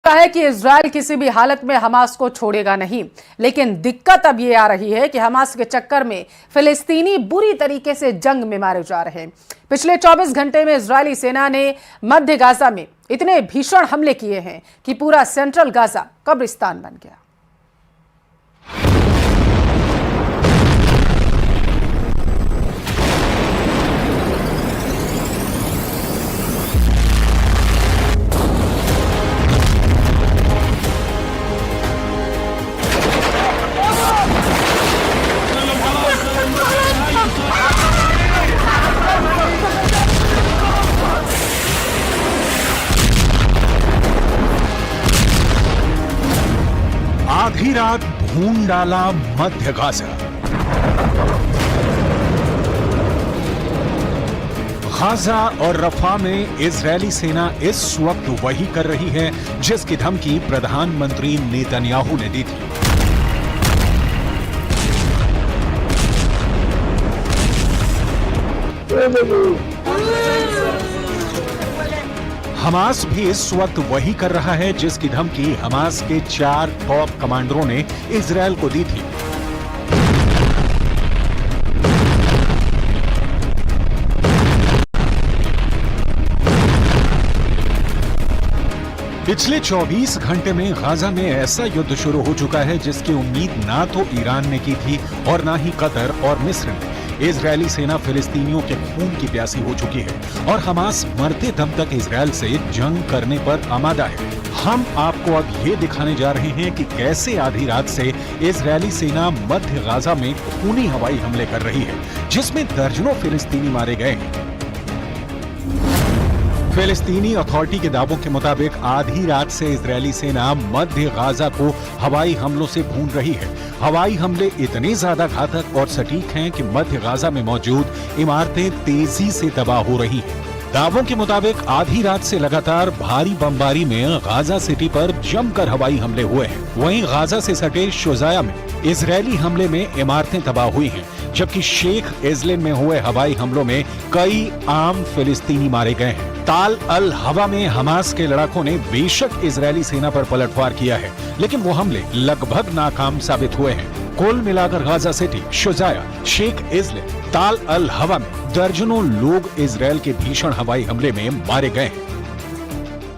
है कि इजराइल किसी भी हालत में हमास को छोड़ेगा नहीं, लेकिन दिक्कत अब ये आ रही है कि हमास के चक्कर में फिलिस्तीनी बुरी तरीके से जंग में मारे जा रहे हैं। पिछले 24 घंटे में इजरायली सेना ने मध्य गाजा में इतने भीषण हमले किए हैं कि पूरा सेंट्रल गाजा कब्रिस्तान बन गया। आधी रात भून डाला मध्य गाजा। गाजा और रफा में इजरायली सेना इस वक्त वही कर रही है जिसकी धमकी प्रधानमंत्री नेतन्याहू ने दी थी। हमास भी इस वक्त वही कर रहा है जिसकी धमकी हमास के 4 टॉप कमांडरों ने इजरायल को दी थी। पिछले 24 घंटे में गाजा में ऐसा युद्ध शुरू हो चुका है जिसकी उम्मीद ना तो ईरान ने की थी और ना ही कतर और मिस्र ने। इजरायली सेना फिलिस्तीनियों के खून की प्यासी हो चुकी है और हमास मरते दम तक इजरायल से जंग करने पर आमादा है। हम आपको अब ये दिखाने जा रहे हैं कि कैसे आधी रात से इजरायली सेना मध्य गाजा में खूनी हवाई हमले कर रही है, जिसमें दर्जनों फिलिस्तीनी मारे गए हैं। फिलिस्तीनी अथॉरिटी के दावों के मुताबिक आधी रात से इजरायली सेना मध्य गाजा को हवाई हमलों से भून रही है। हवाई हमले इतने ज्यादा घातक और सटीक हैं कि मध्य गाजा में मौजूद इमारतें तेजी से तबाह हो रही हैं। दावों के मुताबिक आधी रात से लगातार भारी बमबारी में गाजा सिटी पर जमकर हवाई हमले हुए हैं। वहीं गाजा से सटे शुजाया में इजरायली हमले में इमारतें तबाह हुई हैं, जबकि शेख इजलिन में हुए हवाई हमलों में कई आम फिलिस्तीनी मारे गए हैं। ताल अल हवा में हमास के लड़ाकों ने बेशक इजरायली सेना पर पलटवार किया है, लेकिन वो हमले लगभग नाकाम साबित हुए हैं। कुल मिलाकर गाजा सिटी, शुजाया, शेख इजलिन, ताल अल हवा में दर्जनों लोग इजरायल के भीषण हवाई हमले में मारे गए हैं।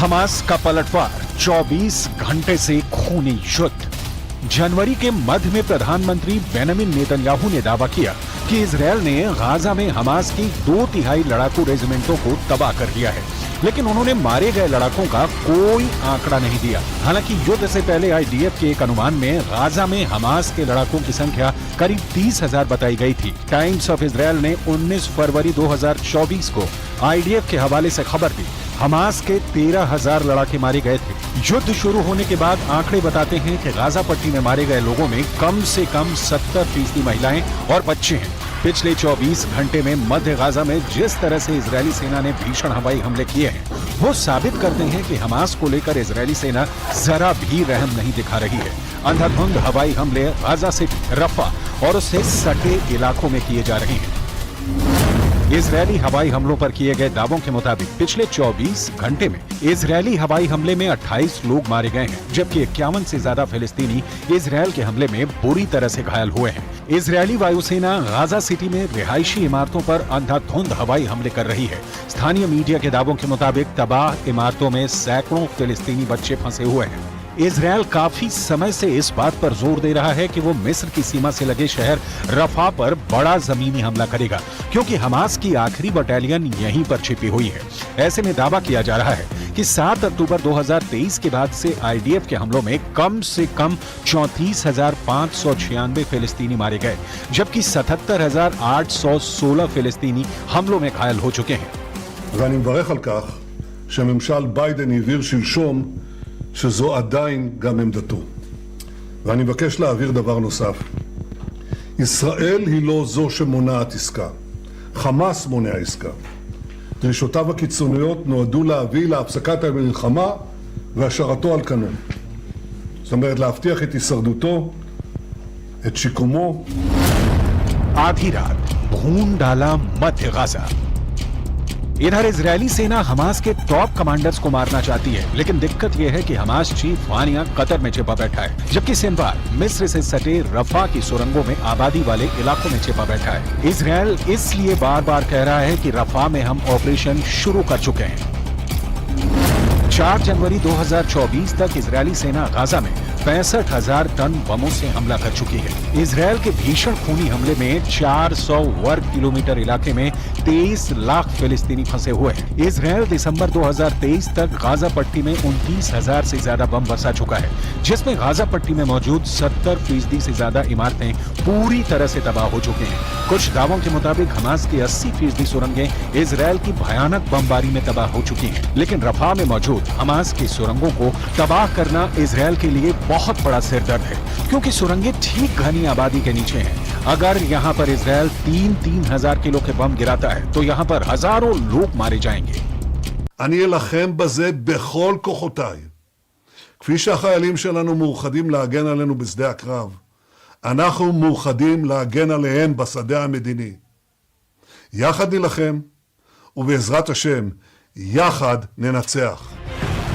हमास का पलटवार 24 घंटे से खूनी युद्ध। जनवरी के मध्य में प्रधानमंत्री बेंजामिन नेतन्याहू ने दावा किया कि इजरायल ने गाजा में हमास की 2/3 लड़ाकू रेजिमेंटों को तबाह कर दिया है, लेकिन उन्होंने मारे गए लड़ाकों का कोई आंकड़ा नहीं दिया। हालांकि युद्ध से पहले आईडीएफ के एक अनुमान में गाजा में हमास के लड़ाकों की संख्या करीब 30,000 बताई गई थी। टाइम्स ऑफ इजरायल ने 19 फरवरी 2024 को आईडीएफ के हवाले से खबर दी, हमास के 13,000 लड़ाके मारे गए थे। युद्ध शुरू होने के बाद आंकड़े बताते हैं कि गाजा पट्टी में मारे गए लोगों में कम से कम 70% महिलाएं और बच्चे हैं। पिछले 24 घंटे में मध्य गाजा में जिस तरह से इजरायली सेना ने भीषण हवाई हमले किए हैं, वो साबित करते हैं कि हमास को लेकर इजरायली सेना जरा भी रहम नहीं दिखा रही है। अंधाधुंध हवाई हमले गाजा से रफा और उससे सटे इलाकों में किए जा रहे हैं। इजरायली हवाई हमलों पर किए गए दावों के मुताबिक पिछले 24 घंटे में इजरायली हवाई हमले में 28 लोग मारे गए हैं, जबकि 51 से ज्यादा फिलिस्तीनी इजरायल के हमले में बुरी तरह से घायल हुए हैं। इजरायली वायुसेना गाजा सिटी में रिहायशी इमारतों पर अंधाधुंध हवाई हमले कर रही है। स्थानीय मीडिया के दावों के मुताबिक तबाह इमारतों में सैकड़ों फिलिस्तीनी बच्चे फंसे हुए हैं। इजरायल काफी समय से इस बात पर जोर दे रहा है कि वो मिस्र की सीमा से लगे शहर रफा पर बड़ा जमीनी हमला करेगा, क्योंकि हमास की आखिरी बटालियन यहीं पर छिपी हुई है। ऐसे में दावा किया जा रहा है कि 7 अक्टूबर 2023 के बाद से आईडीएफ के हमलों में कम से कम 34,596 फिलिस्तीनी मारे गए, जबकि 77,816 फिलिस्तीनी हमलों में घायल हो चुके हैं। ואני מברך על כך שממשל ביידן הבהיר שלשום שזו עדיין גם עמדתו. ואני מבקש להעביר דבר נוסף. ישראל היא לא זו שמונעת עסקה. חמאס מונע עסקה. דרישותיו הקיצוניות נועדו להביא להפסקת המלחמה והשארתו על כנו. זאת אומרת, להבטיח את הישרדותו, את שיקומו. आधी रात भून डाला मध्य गाजा। इधर इजरायली सेना हमास के टॉप कमांडर्स को मारना चाहती है, लेकिन दिक्कत यह है कि हमास चीफ वानिया कतर में छिपा बैठा है, जबकि सिनवार मिस्र से सटे रफा की सुरंगों में आबादी वाले इलाकों में छिपा बैठा है। इजरायल इसलिए बार बार कह रहा है कि रफा में हम ऑपरेशन शुरू कर चुके हैं। 4 जनवरी 2024 तक इजरायली सेना गाजा में 65,000 टन बमों से हमला कर चुकी है। इजरायल के भीषण खूनी हमले में 400 वर्ग किलोमीटर इलाके में 23 लाख फिलिस्तीनी फंसे हुए हैं। इजरायल दिसंबर 2023 तक गाजा पट्टी में 29,000 से ज्यादा बम बरसा चुका है, जिसमें गाजा पट्टी में मौजूद 70% से ज्यादा इमारतें पूरी तरह से तबाह हो चुकी हैं। कुछ दावों के मुताबिक हमास की 80% सुरंगें इजरायल की भयानक बमबारी में तबाह हो चुकी हैं, लेकिन रफा में मौजूद हमास की सुरंगों को तबाह करना इजरायल के लिए बहुत बड़ा सिरदर्द है, क्योंकि सुरंगें ठीक घनी आबादी के नीचे हैं। अगर यहाँ पर इजरायल 3,000 किलो के बम गिराता है तो यहाँ पर हजारों लोग मारे जाएंगे। אני אלחם בזה בכל כוחותיי. כפי שהחיילים שלנו מאוחדים להגן עלינו בשדה הקרב, אנחנו מאוחדים להגן עליהם בשדה המדיני. יחד נלחם, ובעזרת השם, יחד ננצח.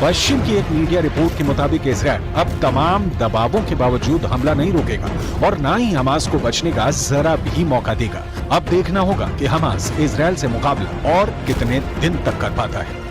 पश्चिम की एक मीडिया रिपोर्ट के मुताबिक इजरायल अब तमाम दबावों के बावजूद हमला नहीं रोकेगा और ना ही हमास को बचने का जरा भी मौका देगा। अब देखना होगा कि हमास इजरायल से मुकाबला और कितने दिन तक कर पाता है।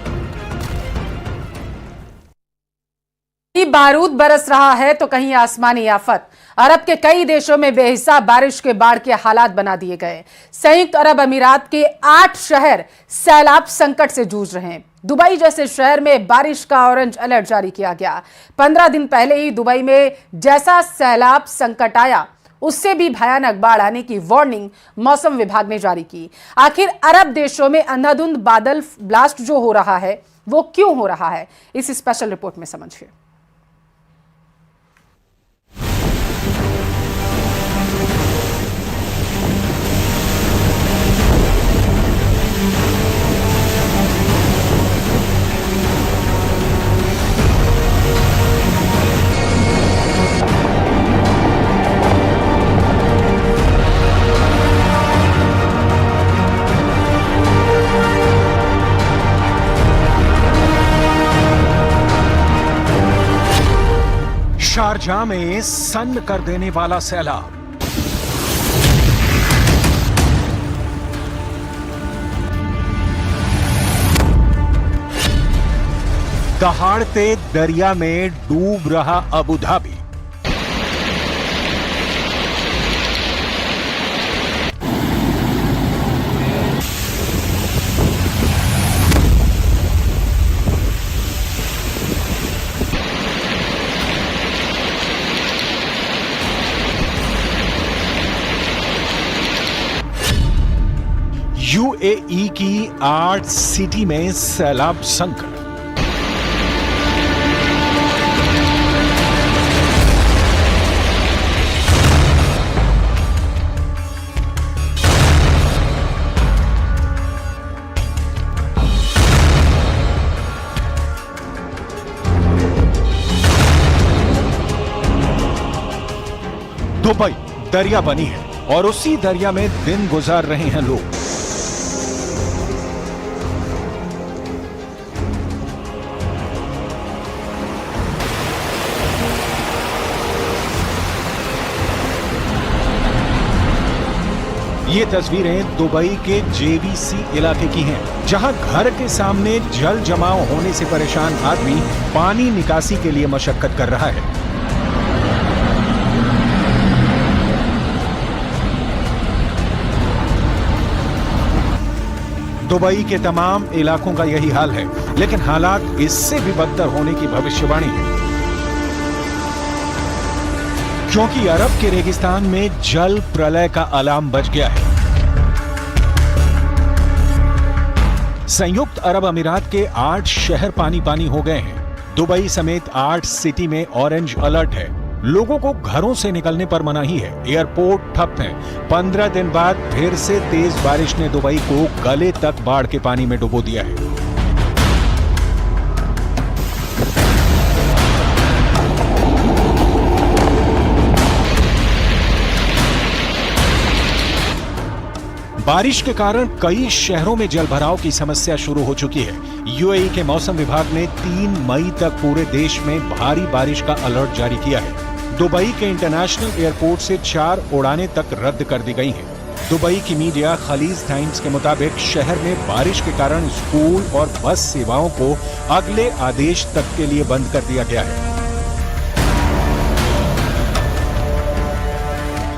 कहीं बारूद बरस रहा है तो कहीं आसमानी आफत। अरब के कई देशों में बेहिसाब बारिश के बाढ़ के हालात बना दिए गए। संयुक्त अरब अमीरात के 8 शहर सैलाब संकट से जूझ रहे हैं। दुबई जैसे शहर में बारिश का ऑरेंज अलर्ट जारी किया गया। 15 दिन पहले ही दुबई में जैसा सैलाब संकट आया, उससे भी भयानक बाढ़ आने की वार्निंग मौसम विभाग ने जारी की। आखिर अरब देशों में अंधाधुंध बादल ब्लास्ट जो हो रहा है वो क्यों हो रहा है, इस स्पेशल रिपोर्ट में समझिए। शारजाह में सन्न कर देने वाला सैलाब। दहाड़ते दरिया में डूब रहा अबू धाबी। यूएई की 8 सिटी में सैलाब संकट। दुबई दरिया बनी है और उसी दरिया में दिन गुजार रहे हैं लोग। ये तस्वीरें दुबई के जेवीसी इलाके की हैं, जहां घर के सामने जल जमाव होने से परेशान आदमी पानी निकासी के लिए मशक्कत कर रहा है। दुबई के तमाम इलाकों का यही हाल है, लेकिन हालात इससे भी बदतर होने की भविष्यवाणी है, क्योंकि अरब के रेगिस्तान में जल प्रलय का अलार्म बज गया है। संयुक्त अरब अमीरात के 8 शहर पानी पानी हो गए हैं। दुबई समेत 8 सिटी में ऑरेंज अलर्ट है। लोगों को घरों से निकलने पर मनाही है, एयरपोर्ट ठप है। 15 दिन बाद फिर से तेज बारिश ने दुबई को गले तक बाढ़ के पानी में डुबो दिया है। बारिश के कारण कई शहरों में जलभराव की समस्या शुरू हो चुकी है। यूएई के मौसम विभाग ने 3 मई तक पूरे देश में भारी बारिश का अलर्ट जारी किया है। दुबई के इंटरनेशनल एयरपोर्ट से 4 उड़ानें तक रद्द कर दी गई हैं। दुबई की मीडिया खलीज टाइम्स के मुताबिक शहर में बारिश के कारण स्कूल और बस सेवाओं को अगले आदेश तक के लिए बंद कर दिया गया है।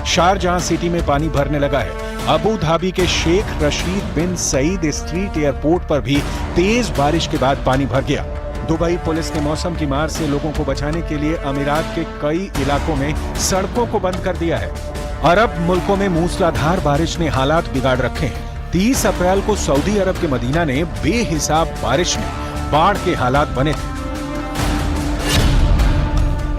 शारजाह सिटी में पानी भरने लगा है। अबू धाबी के शेख रशीद बिन सईद स्ट्रीट एयरपोर्ट पर भी तेज बारिश के बाद पानी भर गया। दुबई पुलिस ने मौसम की मार से लोगों को बचाने के लिए अमीरात के कई इलाकों में सड़कों को बंद कर दिया है। अरब मुल्कों में मूसलाधार बारिश ने हालात बिगाड़ रखे हैं। 30 अप्रैल को सऊदी अरब के मदीना ने बेहिसाब बारिश में बाढ़ के हालात बने थे।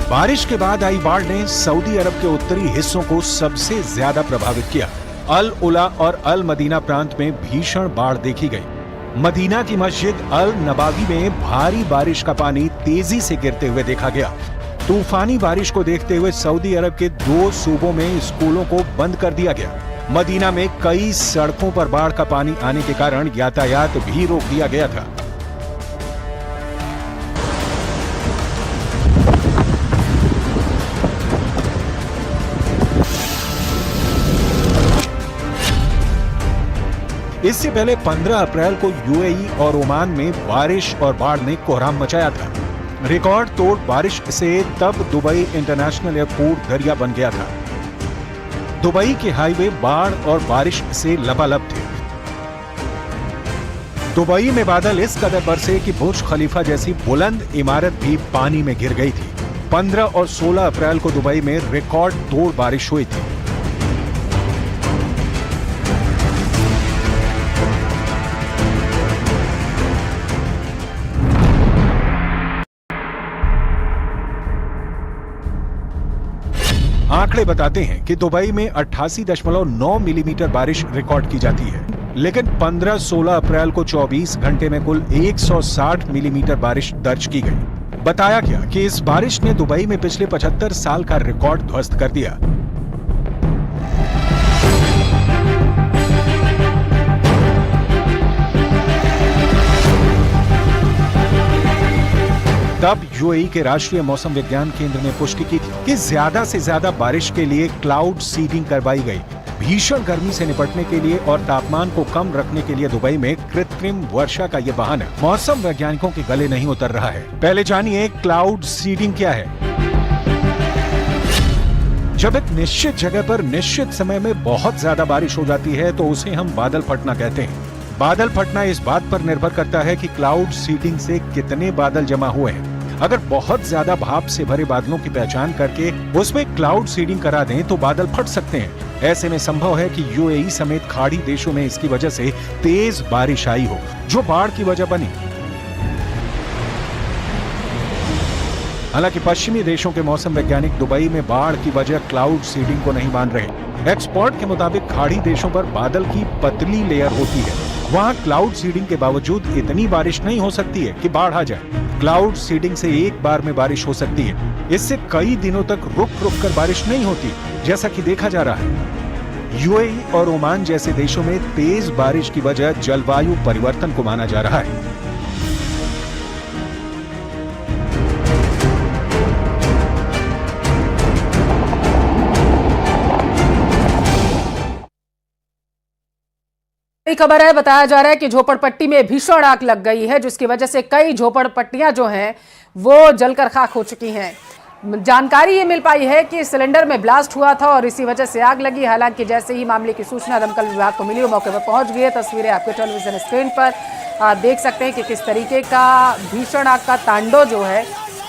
बारिश के बाद आई बाढ़ ने सऊदी अरब के उत्तरी हिस्सों को सबसे ज्यादा प्रभावित किया। अल उला और अल मदीना प्रांत में भीषण बाढ़ देखी गई। मदीना की मस्जिद अल नबावी में भारी बारिश का पानी तेजी से गिरते हुए देखा गया। तूफानी बारिश को देखते हुए सऊदी अरब के 2 सूबों में स्कूलों को बंद कर दिया गया। मदीना में कई सड़कों पर बाढ़ का पानी आने के कारण यातायात भी रोक दिया गया था। इससे पहले 15 अप्रैल को यूएई और ओमान में बारिश और बाढ़ ने कोहराम मचाया था। रिकॉर्ड तोड़ बारिश से तब दुबई इंटरनेशनल एयरपोर्ट दरिया बन गया था। दुबई के हाईवे बाढ़ और बारिश से लबालब थे। दुबई में बादल इस कदर बरसे कि बुर्ज खलीफा जैसी बुलंद इमारत भी पानी में गिर गई थी। 15 और 16 अप्रैल को दुबई में रिकॉर्ड तोड़ बारिश हुई थी। आंकड़े बताते हैं कि दुबई में 88.9 मिलीमीटर बारिश रिकॉर्ड की जाती है, लेकिन 15-16 अप्रैल को 24 घंटे में कुल 160 मिलीमीटर बारिश दर्ज की गई। बताया गया कि इस बारिश ने दुबई में पिछले 75 साल का रिकॉर्ड ध्वस्त कर दिया। तब यूएई के राष्ट्रीय मौसम विज्ञान केंद्र ने पुष्टि की थी कि ज्यादा से ज्यादा बारिश के लिए क्लाउड सीडिंग करवाई गई। भीषण गर्मी से निपटने के लिए और तापमान को कम रखने के लिए दुबई में कृत्रिम वर्षा का ये बहाना मौसम वैज्ञानिकों के गले नहीं उतर रहा है। पहले जानिए क्लाउड सीडिंग क्या है। जब एक निश्चित जगह पर निश्चित समय में बहुत ज्यादा बारिश हो जाती है तो उसे हम बादल फटना कहते हैं। बादल फटना इस बात पर निर्भर करता है कि क्लाउड सीडिंग से कितने बादल जमा हुए हैं। अगर बहुत ज्यादा भाप से भरे बादलों की पहचान करके उसमें क्लाउड सीडिंग करा दें तो बादल फट सकते हैं। ऐसे में संभव है कि यूएई समेत खाड़ी देशों में इसकी वजह से तेज बारिश आई हो, जो बाढ़ की वजह बनी। हालांकि पश्चिमी देशों के मौसम वैज्ञानिक दुबई में बाढ़ की वजह क्लाउड सीडिंग को नहीं मान रहे। एक्सपर्ट के मुताबिक खाड़ी देशों पर बादल की पतली लेयर होती है, वहां क्लाउड सीडिंग के बावजूद इतनी बारिश नहीं हो सकती है कि बाढ़ आ जाए। क्लाउड सीडिंग से एक बार में बारिश हो सकती है, इससे कई दिनों तक रुक रुक कर बारिश नहीं होती, जैसा कि देखा जा रहा है। यूएई और ओमान जैसे देशों में तेज बारिश की वजह जलवायु परिवर्तन को माना जा रहा है। खबर है, बताया जा रहा है कि झोपड़पट्टी में भीषण आग लग गई है, जिसकी वजह से कई झोपड़पट्टियां जो हैं वो जलकर खाक हो चुकी हैं। जानकारी ये मिल पाई है कि सिलेंडर में ब्लास्ट हुआ था और इसी वजह से आग लगी। हालांकि जैसे ही मामले की सूचना दमकल विभाग को मिली, वो मौके पर पहुंच गए। तस्वीरें आपके टेलीविजन स्क्रीन पर आप देख सकते हैं कि किस तरीके का भीषण आग का तांडव जो है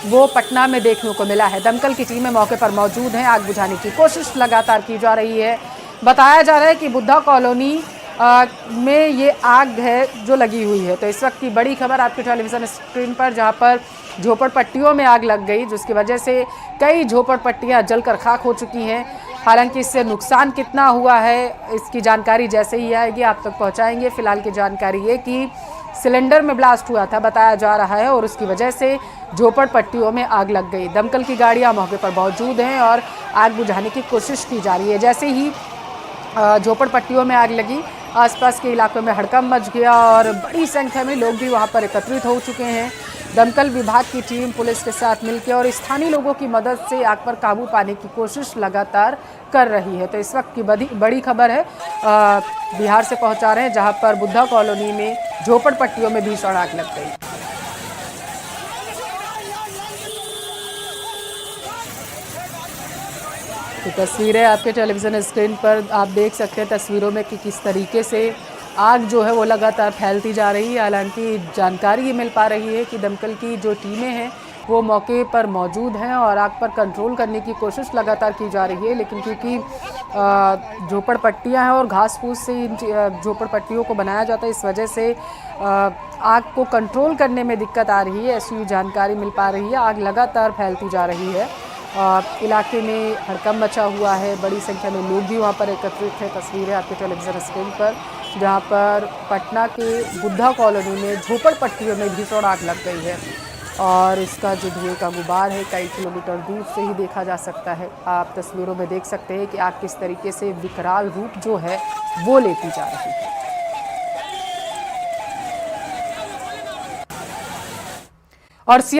वो पटना में देखने को मिला है। दमकल की टीमें मौके पर मौजूद हैं। आग बुझाने की कोशिश लगातार की जा रही है। बताया जा रहा है कि बुद्धा कॉलोनी में ये आग है जो लगी हुई है। तो इस वक्त की बड़ी खबर आपके टेलीविजन स्क्रीन पर, जहां पर झोपड़पट्टियों में आग लग गई, जिसकी वजह से कई झोपड़पट्टियां जलकर खाक हो चुकी हैं। हालांकि इससे नुकसान कितना हुआ है इसकी जानकारी जैसे ही आएगी आप तक पहुंचाएंगे। फिलहाल की जानकारी ये कि सिलेंडर में ब्लास्ट हुआ था बताया जा रहा है और उसकी वजह से झोपड़पट्टियों में आग लग गई। दमकल की गाड़ियां मौके पर मौजूद हैं और आग बुझाने की कोशिश की जा रही है। जैसे ही झोपड़पट्टियों में आग लगी, आसपास के इलाकों में हड़कंप मच गया और बड़ी संख्या में लोग भी वहां पर एकत्रित हो चुके हैं। दमकल विभाग की टीम पुलिस के साथ मिलकर और स्थानीय लोगों की मदद से आग पर काबू पाने की कोशिश लगातार कर रही है। तो इस वक्त की बड़ी खबर है, बिहार से पहुंचा रहे हैं, जहां पर बुद्धा कॉलोनी में झोपड़पट्टियों में भीषण आग लग गई। तो तस्वीरें आपके टेलीविजन स्क्रीन पर आप देख सकते हैं तस्वीरों में कि किस तरीके से आग जो है वो लगातार फैलती जा रही है। हालांकि जानकारी ये मिल पा रही है कि दमकल की जो टीमें हैं वो मौके पर मौजूद हैं और आग पर कंट्रोल करने की कोशिश लगातार की जा रही है, लेकिन क्योंकि झोपड़पट्टियां हैं और घास फूस से इन झोपड़पट्टियों को बनाया जाता है, इस वजह से आग को कंट्रोल करने में दिक्कत आ रही है, ऐसी जानकारी मिल पा रही है। आग लगातार फैलती जा रही है। इलाके में हड़कंप मचा हुआ है, बड़ी संख्या में लोग भी वहाँ पर एकत्रित हैं। तस्वीरें आपके टेलीविजन स्क्रीन पर, जहाँ पर पटना के बुद्धा कॉलोनी में झोपड़पट्टियों में भीषण आग लग गई है और इसका जो धुएं का गुबार है कई किलोमीटर दूर से ही देखा जा सकता है। आप तस्वीरों में देख सकते हैं कि आग किस तरीके से विकराल रूप जो है वो लेती जा रही है। और